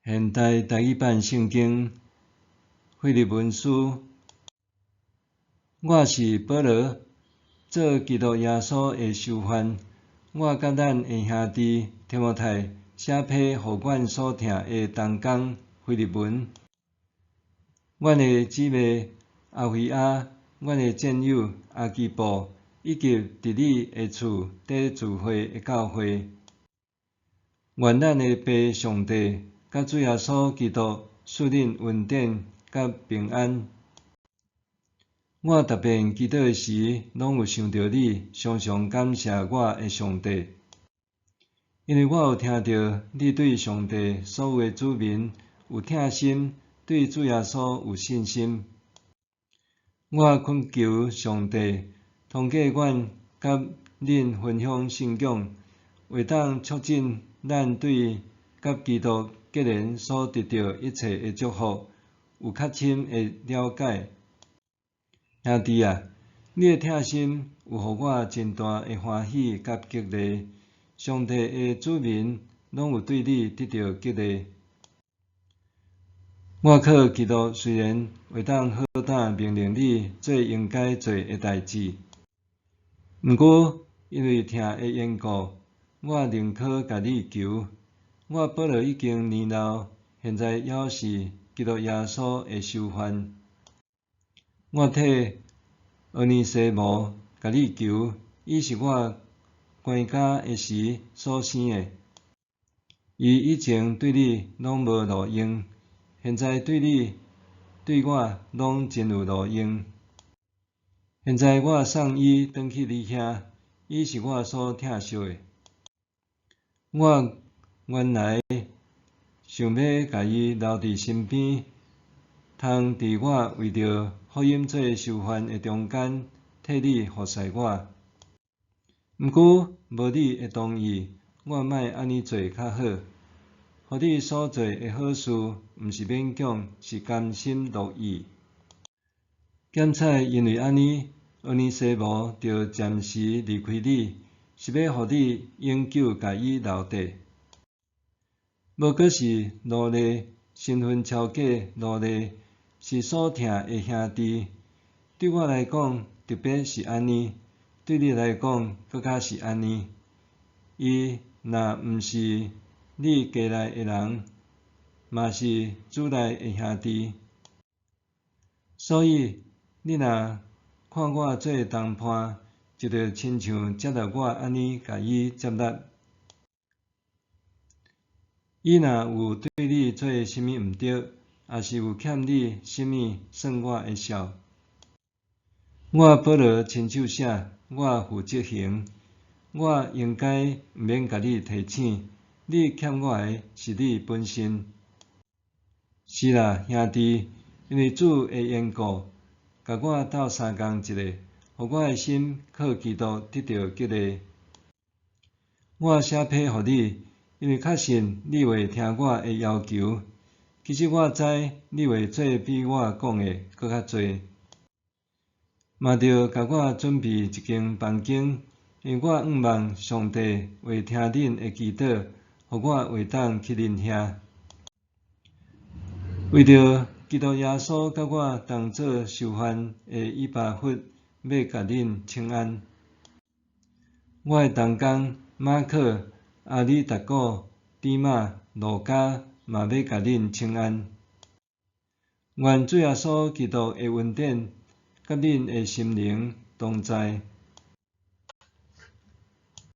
现代台语版圣经腓立文书，我是保罗，做基督耶稣的囚犯。我甲咱的兄弟提摩太写批互阮所听的同工腓立文。阮的姊妹阿菲亚，阮的战友阿基布，以及伫你的厝底聚会的教会，愿咱的父上帝甲主耶稣基督赐恁恩典甲平安。我逐遍祈祷时，拢有想到你，常常感谢我的上帝，因为我有听到你对上帝所有的子民有疼心，对主耶稣有信心。我恳求上帝通过阮甲恁分享信仰，会当促进咱对甲基督结连所得到一切的祝福有较深的了解。兄弟啊，你的疼心有互我真大的欢喜甲激励，上帝的子民拢有对你得到激励。我靠基督虽然会当好胆命令你做应该做的代志，毋过因为疼的缘故，我宁可甲你求。我保罗已经年老，现在犹是基督耶稣的囚犯。我替俄尼西姆甲你求，伊是我关家的时所生的。伊以前对你拢无路用，现在对我拢真有路用。现在我送伊转去你遐，伊是我所疼惜的。我原来想要甲伊留伫身边，通伫我为着福音做囚犯的中间，替你服侍我。毋过无你的同意，我莫安尼做较好。互你所做的好事，毋是勉强，是甘心乐意。检采因为安尼，俄尼西姆就暂时离开你，是要互你永久甲伊留底。无过是奴隶，身份超过奴隶，是所疼的兄弟。对我来讲，特别是安尼；对你来讲，搁较是安尼。伊若毋是你家内的人，嘛是主内的兄弟。所以，你若看我做同伴，就着亲像接纳我安尼甲伊接纳。伊若有对你做啥物毋对，也是有欠你啥物，算我会晓。我保罗亲手写，我负责行。我应该毋免甲你提醒，你欠我的是你本身。是啦，兄弟，因为主的缘故，甲我斗相共一下，互我的心靠基督得到激励。我写批互你，因为确信你会听我的要求。其实我知你会做比我讲的搁较多，嘛着甲我准备一间房间，因为我仰望上帝会听恁的祈祷，互我会当去恁遐。为着基督耶稣甲我同做囚犯的以巴弗，要甲恁请安。我的同工马可、阿里达古、底马、路加嘛要甲恁请安。愿主耶稣基督的恩典甲恁的心灵同在。